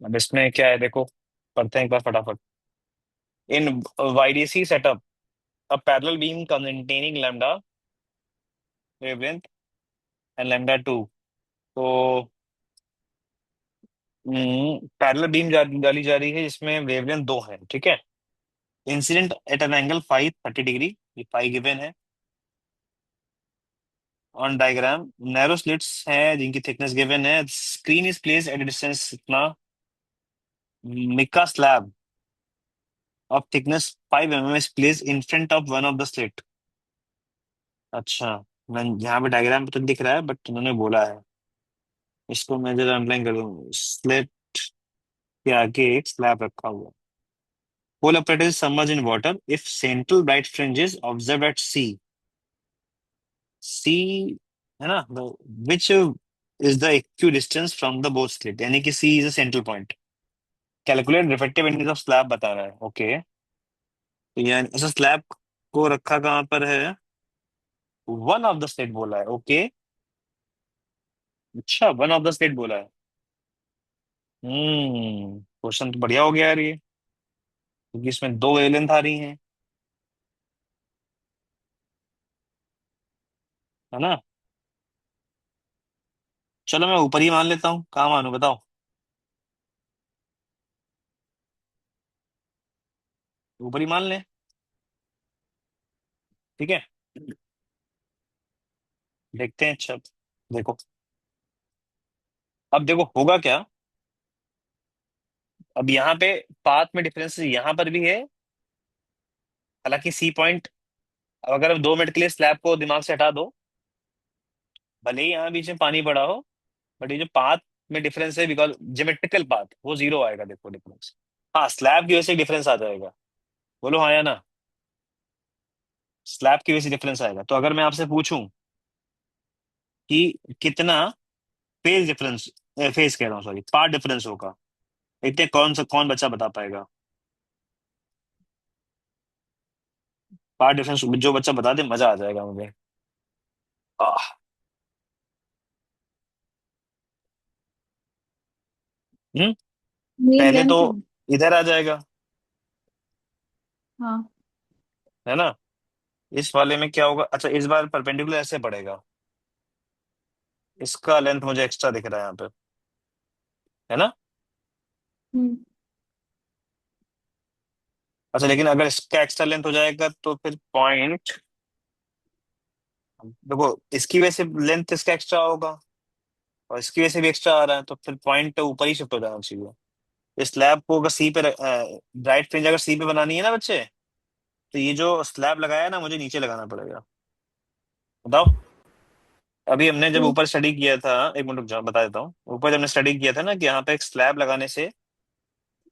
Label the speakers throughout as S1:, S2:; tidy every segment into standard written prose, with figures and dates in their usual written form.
S1: अब इसमें क्या है देखो, पढ़ते हैं एक बार फटाफट। इन वाईडीसी setup, a parallel beam containing lambda wavelength and lambda 2। तो पैरेलल बीम डाली जा रही है जिसमें वेवलेंथ दो है, ठीक है। Incident at an angle five 30 degree, ये फाइव गिवन है। ऑन डायग्राम नैरो स्लिट्स हैं जिनकी थिकनेस गिवन है। Screen is placed at distance इतना, mica slab of thickness 5 mm is placed in front of one of the slit. अच्छा, मैं यहाँ पे डायग्राम पे तो दिख रहा है बट उन्होंने बोला है, इसको मैं जरा अंडरलाइन करूँ। स्लिट के आगे एक स्लैब रखा हुआ। Pole apparatus is submerged in water if central bright fringe is observed at C। C है ना, which is the equidistance from the both slit, यानी कि C is a central point। Calculate refractive index of slab बता रहा है, okay. तो यानी ऐसा स्लैब को रखा कहाँ पर है, वन ऑफ द स्लिट बोला है, ओके। अच्छा, वन ऑफ द स्लिट बोला है। क्वेश्चन तो बढ़िया हो गया यार ये, क्योंकि इसमें दो वेवलेंथ आ रही हैं, है ना। चलो मैं ऊपर ही मान लेता हूँ, कहाँ मानू बताओ। ऊपर ही मान ले, ठीक है। देखते हैं, अच्छा देखो। अब देखो होगा क्या। अब यहाँ पे पाथ में डिफरेंस यहाँ पर भी है, हालांकि सी पॉइंट, अब अगर आप 2 मिनट के लिए स्लैब को दिमाग से हटा दो, भले ही यहाँ बीच में पानी पड़ा हो, बट ये जो पाथ में डिफरेंस है, बिकॉज ज्योमेट्रिकल पाथ वो जीरो आएगा, देखो डिफरेंस। हाँ, स्लैब की वजह से डिफरेंस आ जाएगा। बोलो हाँ या ना। स्लैब की वजह से डिफरेंस आएगा, तो अगर मैं आपसे पूछूं कि कितना फेज डिफरेंस, फेज कह रहा हूँ सॉरी, पार्ट डिफरेंस होगा, इतने कौन बच्चा बता पाएगा। पार्ट डिफरेंस जो बच्चा बता दे, मजा आ जाएगा मुझे। आह, हम्म
S2: मेन
S1: पहले तो
S2: लेंथ है।
S1: इधर आ जाएगा,
S2: हाँ।
S1: है ना। इस वाले में क्या होगा, अच्छा इस बार परपेंडिकुलर ऐसे पड़ेगा, इसका लेंथ मुझे एक्स्ट्रा दिख रहा है यहाँ पे, है ना।
S2: हम्म।
S1: अच्छा लेकिन अगर इसका एक्स्ट्रा लेंथ हो जाएगा तो फिर पॉइंट, देखो इसकी वजह से लेंथ इसका एक्स्ट्रा होगा, और इसकी वजह से भी एक्स्ट्रा आ रहा है, तो फिर पॉइंट ऊपर ही शिफ्ट हो जाना चाहिए। इस स्लैब को अगर सी पे, ब्राइट फ्रिंज अगर सी पे बनानी है ना बच्चे, तो ये जो स्लैब लगाया है ना, मुझे नीचे लगाना पड़ेगा। बताओ। अभी हमने जब
S2: क्यों?
S1: ऊपर स्टडी किया था, एक मिनट रुक जाओ बता देता हूँ। ऊपर जब हमने स्टडी किया था ना कि यहाँ पे एक स्लैब लगाने से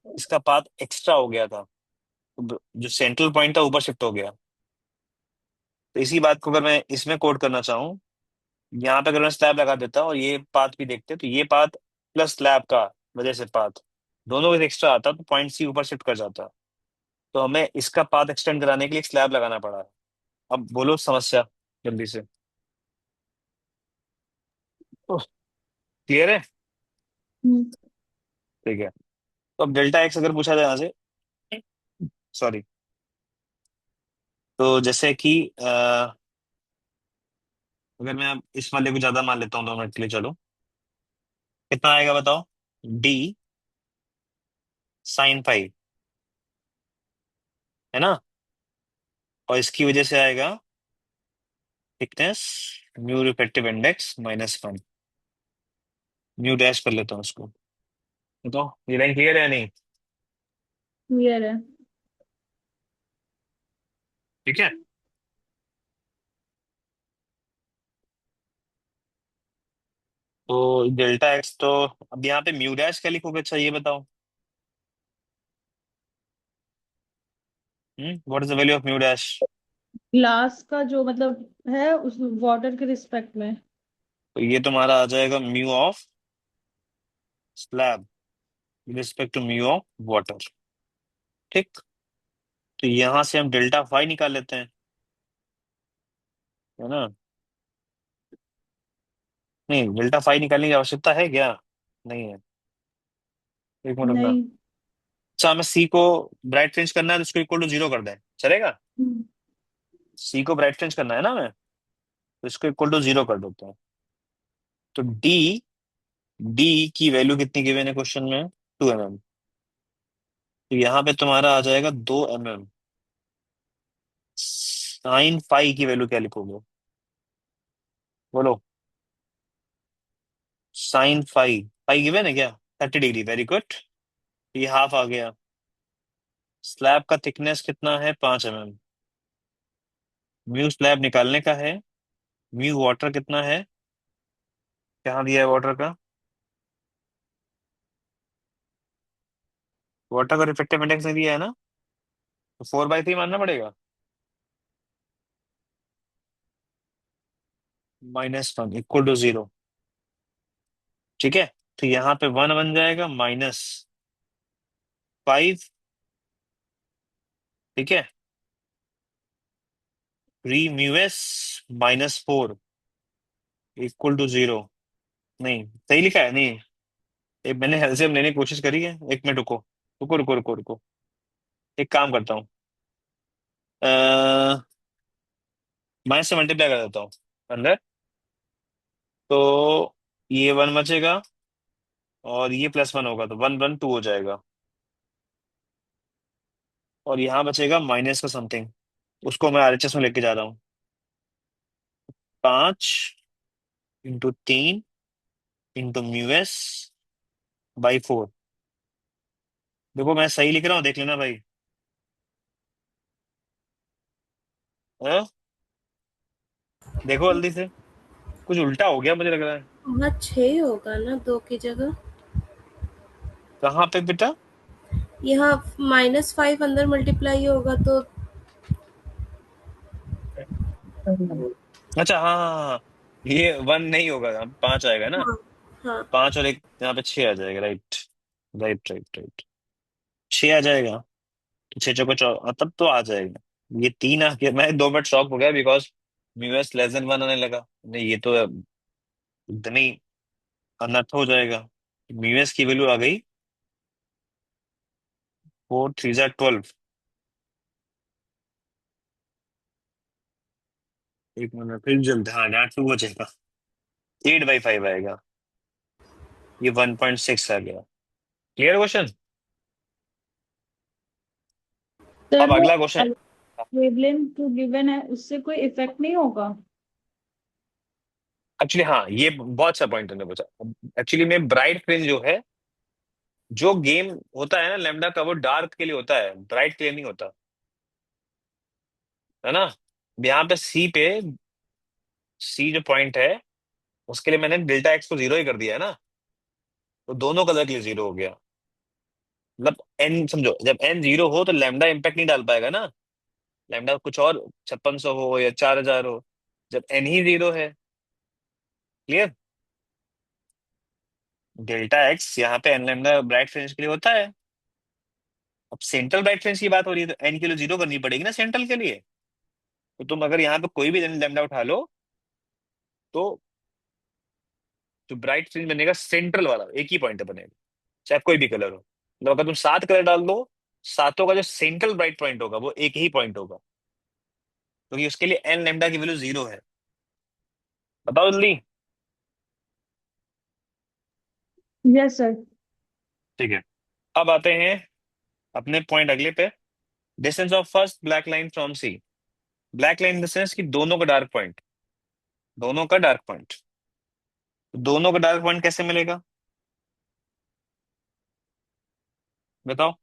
S1: इसका पाथ एक्स्ट्रा हो गया था, तो जो सेंट्रल पॉइंट था ऊपर शिफ्ट हो गया। तो इसी बात को अगर मैं इसमें कोड करना चाहूँ, यहाँ पे अगर मैं स्लैब लगा देता और ये पाथ भी देखते, तो ये पाथ प्लस स्लैब का वजह से पाथ दोनों का एक्स्ट्रा आता, तो पॉइंट सी ऊपर शिफ्ट कर जाता। तो हमें इसका पाथ एक्सटेंड कराने के लिए एक स्लैब लगाना पड़ा है। अब बोलो समस्या जल्दी से। क्लियर है।
S2: हम्म।
S1: ठीक है, तो अब डेल्टा एक्स अगर पूछा जाए यहाँ से, सॉरी, तो जैसे कि अगर मैं अब इस वाले को ज्यादा मान लेता हूँ 2 मिनट के लिए, चलो कितना आएगा बताओ। डी साइन फाइव, है ना। और इसकी वजह से आएगा thickness, mu reflective index -1। Mu dash कर लेता हूँ इसको। तो ये लाइन क्लियर है या नहीं।
S2: क्लियर है।
S1: ठीक है, तो डेल्टा एक्स तो, अब यहाँ पे म्यू डैश क्या लिखोगे, अच्छा ये बताओ। What is the value of mu dash.
S2: Glass का जो मतलब है उस वाटर के रिस्पेक्ट में।
S1: तो ये तुम्हारा आ जाएगा mu of slab respect to mu of water, ठीक। तो यहाँ से हम डेल्टा फाई निकाल लेते हैं, है ना। नहीं, डेल्टा फाई निकालने की आवश्यकता है क्या, नहीं है। एक मिनट रुकना।
S2: नहीं।
S1: अच्छा, हमें सी को ब्राइट चेंज करना है तो उसको इक्वल टू जीरो कर दें, चलेगा?
S2: हम्म,
S1: सी को ब्राइट चेंज करना है ना हमें, तो इसको इक्वल टू जीरो कर देते हैं। तो डी डी की वैल्यू कितनी गिवन है क्वेश्चन में? 2 mm। तो यहाँ पे तुम्हारा आ जाएगा 2 mm। साइन फाई की वैल्यू क्या लिखोगे? बोलो। साइन फाई, फाई गिवन है क्या? 30 डिग्री, वेरी गुड। ये हाफ आ गया। स्लैब का थिकनेस कितना है? 5 mm। म्यू स्लैब निकालने का है। म्यू वाटर कितना है? कहाँ दिया है वाटर का? वाटर का रिफ्लेक्टिव इंडेक्स नहीं दिया है ना, तो 4/3 मानना पड़ेगा। -1 इक्वल टू जीरो। ठीक है, तो यहाँ पे 1 बन जाएगा, -5। ठीक है, 3 μs -4 इक्वल टू जीरो। नहीं, सही लिखा है नहीं? एक मैंने एलसीएम लेने की कोशिश करी है, 1 मिनट रुको। रुको रुको रुको रुको। एक काम करता हूँ, माइनस से मल्टीप्लाई कर देता हूँ अंदर। तो ये 1 बचेगा, और ये +1 होगा, तो 1 1 2 हो जाएगा। और यहाँ बचेगा माइनस का समथिंग, उसको मैं आरएचएस में लेके जा रहा हूँ। 5 × 3 × μs/4। देखो मैं सही लिख रहा हूँ, देख लेना भाई। हाँ? देखो जल्दी से, कुछ उल्टा हो गया मुझे लग रहा है।
S3: वहाँ 6 होगा ना 2 की जगह।
S1: कहाँ पे बेटा?
S3: यहाँ -5 अंदर मल्टीप्लाई होगा तो
S1: अच्छा हाँ हाँ हाँ हाँ। ये 1 नहीं होगा, 5 आएगा ना।
S3: हाँ, हाँ।
S1: 5 और एक यहाँ पे 6 आ जाएगा, राइट। Right right right. 6 आ जाएगा। तो 6 × 4 = 24, तब तो आ जाएगा। ये 3 आ गया, मैं 2 मिनट शॉक हो गया, बिकॉज μs < 1 आने लगा। नहीं, ये तो एकदम ही अनर्थ हो जाएगा। म्यूएस की वैल्यू आ गई 4 3 × 12। एक मिनट फिर जल्द, हाँ, यहाँ 2 बचेगा। 8/5 आएगा। ये 1.6 आ गया। Clear question?
S2: सर
S1: अब
S2: वो
S1: अगला क्वेश्चन।
S2: वेवलेंथ जो गिवन है उससे कोई इफेक्ट नहीं होगा?
S1: एक्चुअली हाँ, ये बहुत अच्छा पॉइंट तुमने पूछा। एक्चुअली में ब्राइट फ्रिंज जो है, जो गेम होता है ना लैम्डा का, वो डार्क के लिए होता है, ब्राइट के लिए नहीं होता, है ना। यहाँ पे सी जो पॉइंट है, उसके लिए मैंने डेल्टा एक्स को जीरो ही कर दिया है ना, तो दोनों कलर के लिए जीरो हो गया। मतलब एन समझो, जब एन जीरो हो तो लैम्डा इम्पैक्ट नहीं डाल पाएगा ना। लैम्डा कुछ और 5600 हो या 4000 हो, जब एन ही जीरो है। क्लियर? डेल्टा एक्स यहाँ पे एन लैम्डा ब्राइट फ्रिंज के लिए होता है। अब सेंट्रल ब्राइट फ्रिंज की बात हो रही है, तो एन के लिए जीरो करनी पड़ेगी ना सेंट्रल के लिए। तो तुम अगर यहाँ पे कोई भी लैम्डा उठा लो, तो जो ब्राइट फ्रिंज बनेगा सेंट्रल वाला एक ही पॉइंट पे बनेगा, चाहे कोई भी कलर हो। मतलब अगर तुम 7 कलर डाल दो, सातों का जो सेंट्रल ब्राइट पॉइंट होगा वो एक ही पॉइंट होगा, क्योंकि उसके लिए एन लैम्डा की वैल्यू जीरो है। बताओ जल्दी।
S2: Yes sir.
S1: ठीक है, अब आते हैं अपने पॉइंट अगले पे। Distance of first black line from C. Black line in the sense कि दोनों का डार्क पॉइंट, दोनों का डार्क पॉइंट। दोनों का डार्क पॉइंट कैसे मिलेगा? बताओ।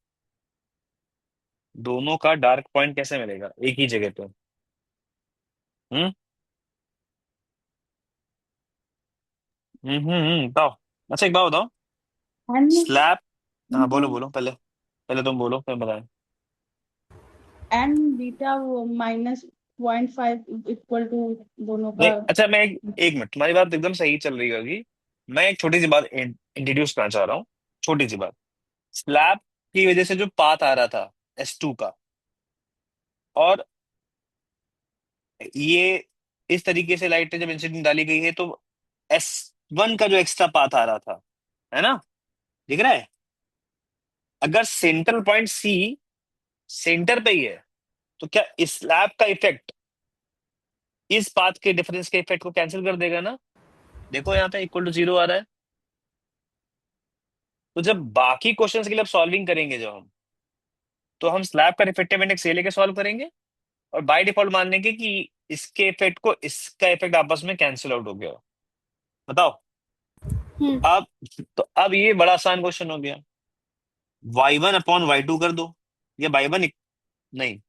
S1: दोनों का डार्क पॉइंट कैसे मिलेगा एक ही जगह पे? हम्म बताओ। अच्छा एक बात बताओ।
S2: एन
S1: स्लैब, हाँ
S2: इंटू
S1: बोलो बोलो, पहले पहले तुम बोलो फिर बताएं।
S2: एन बीटा वो -0.5 इक्वल टू दोनों
S1: नहीं,
S2: का।
S1: अच्छा मैं एक मिनट, तुम्हारी बात एकदम सही चल रही होगी। मैं एक छोटी सी बात इंट्रोड्यूस करना चाह रहा हूँ। छोटी सी बात। स्लैब की वजह से जो पाथ आ रहा था S2 का, और ये इस तरीके से लाइट जब इंसिडेंट डाली गई है, तो S1 का जो एक्स्ट्रा पाथ आ रहा था, है ना, दिख रहा है? अगर सेंट्रल पॉइंट सी सेंटर पे ही है, तो क्या इस स्लैब का इफेक्ट इस पाथ के डिफरेंस के इफेक्ट को कैंसिल कर देगा ना? देखो यहाँ पे इक्वल टू 0 आ रहा है। तो जब बाकी क्वेश्चंस के लिए सॉल्विंग करेंगे जब हम, तो हम स्लैब का रिफ्लेक्टिव इंडेक्स ये लेके सॉल्व करेंगे, और बाय डिफॉल्ट मान लेंगे कि इसके इफेक्ट को इसका इफेक्ट आपस में कैंसिल आउट हो गया। बताओ।
S3: हम्म
S1: अब तो अब ये बड़ा आसान क्वेश्चन हो गया। y1 अपॉन y2 कर दो, या y1 नहीं,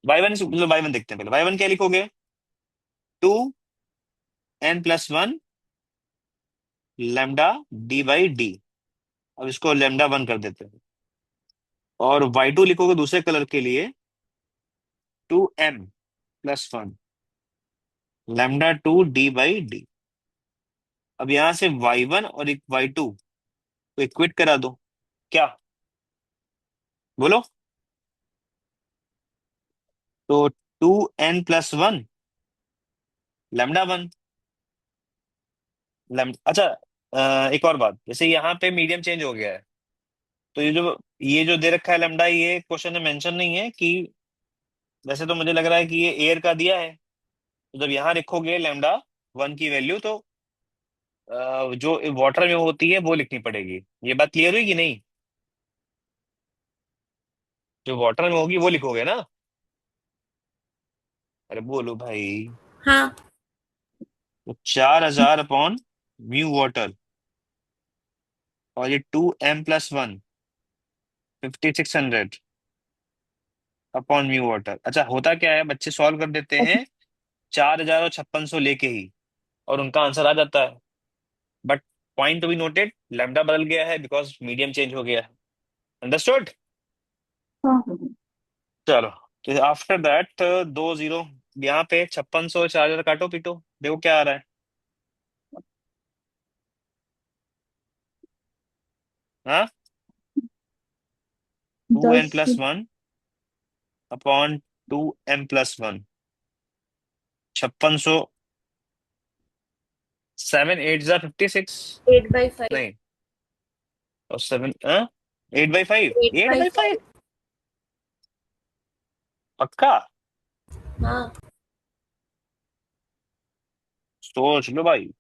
S1: y1 मतलब y1 देखते हैं पहले। y1 क्या लिखोगे? 2n+1 lambda d/d। अब इसको λ1 कर देते हैं। और y2 लिखोगे दूसरे कलर के लिए 2m+1 λ2 d/d। अब यहां से y1 और एक y2 को इक्वेट करा दो। क्या बोलो? तो 2n+1 λ1 अच्छा, एक और बात, जैसे यहाँ पे मीडियम चेंज हो गया है, तो ये जो दे रखा है लैम्डा, ये क्वेश्चन में मेंशन नहीं है कि, वैसे तो मुझे लग रहा है कि ये एयर का दिया है। तो जब यहाँ लिखोगे λ1 की वैल्यू, तो जो वाटर में होती है वो लिखनी पड़ेगी। ये बात क्लियर हुई कि नहीं? जो वाटर में होगी वो लिखोगे ना? अरे बोलो भाई।
S3: हाँ।
S1: तो 4000/μ वाटर, और ये 2m+1 5600/μ वाटर। अच्छा, होता क्या है, बच्चे सॉल्व कर देते हैं 4000 और 5600 लेके ही, और उनका आंसर आ जाता है। But point to be noted, lambda बदल गया है बिकॉज मीडियम चेंज हो गया है। अंडरस्टूड?
S2: हाँ।
S1: चलो, तो आफ्टर दैट 2 0, यहाँ पे 5600 4000 काटो पीटो, देखो क्या आ रहा है। हाँ, 2n
S2: 10।
S1: Plus 1 upon 2m+1, 5600, 7 8 56।
S3: 8/5।
S1: नहीं, और 7 8/5,
S3: eight
S1: eight
S3: by
S1: by five
S3: five
S1: पक्का?
S3: हाँ।
S1: सोच लो भाई।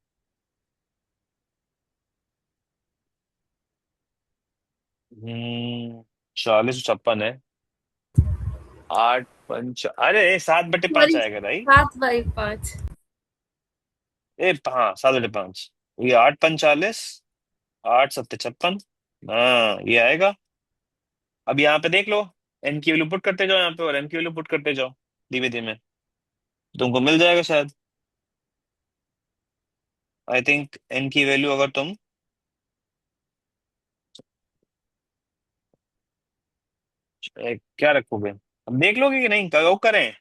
S1: हम्म 40 56 है, 8 5, अरे 7/5
S3: सॉरी,
S1: आएगा भाई।
S3: 7/5।
S1: हाँ, 7/5। ये 8 5 40, 8 7 56। हाँ, ये आएगा। अब यहाँ पे देख लो, एन की वैल्यू पुट करते जाओ यहाँ पे, और एम की वैल्यू पुट करते जाओ धीमे धीमे, तुमको मिल जाएगा शायद। आई थिंक एन की वैल्यू अगर तुम क्या रखोगे, अब देख लोगे कि नहीं, वो करें?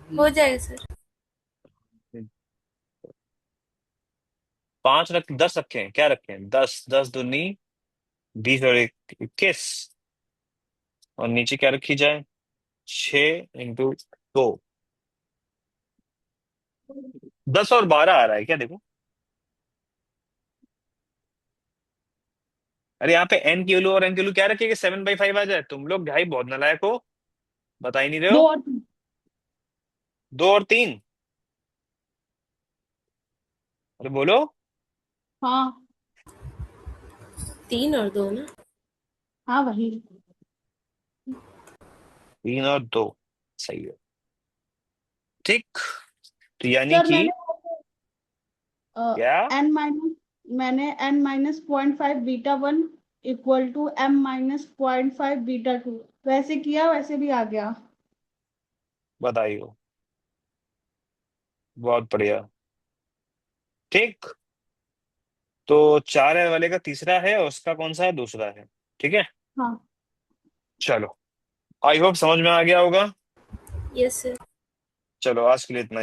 S3: हो जाएगा सर।
S1: 5 रख, 10 रखें, क्या रखें? 10 10 दूनी 20, और 21, और नीचे क्या रखी जाए? 6 × 2। 10 और 12 आ रहा है क्या, देखो। अरे यहाँ पे एन की वैल्यू और एन की वैल्यू क्या रखेगी? 7/5 आ जाए। तुम लोग भाई बहुत नालायक हो, बता ही नहीं रहे
S2: दो
S1: हो।
S2: और
S1: 2 और 3, अरे बोलो।
S2: हाँ।
S3: 3 और 2 ना।
S2: हाँ वही।
S1: 3 और 2, सही है। ठीक, तो यानी
S2: सर
S1: कि क्या?
S2: मैंने n-0.5 β1 इक्वल टू m-0.5 β2 वैसे किया, वैसे भी आ गया।
S1: बधाई हो, बहुत बढ़िया। ठीक, तो 4 वाले का तीसरा है, और उसका कौन सा है? दूसरा है। ठीक है,
S2: हाँ।
S1: चलो, आई होप समझ में आ गया होगा।
S3: Yes sir.
S1: चलो, आज के लिए इतना ही।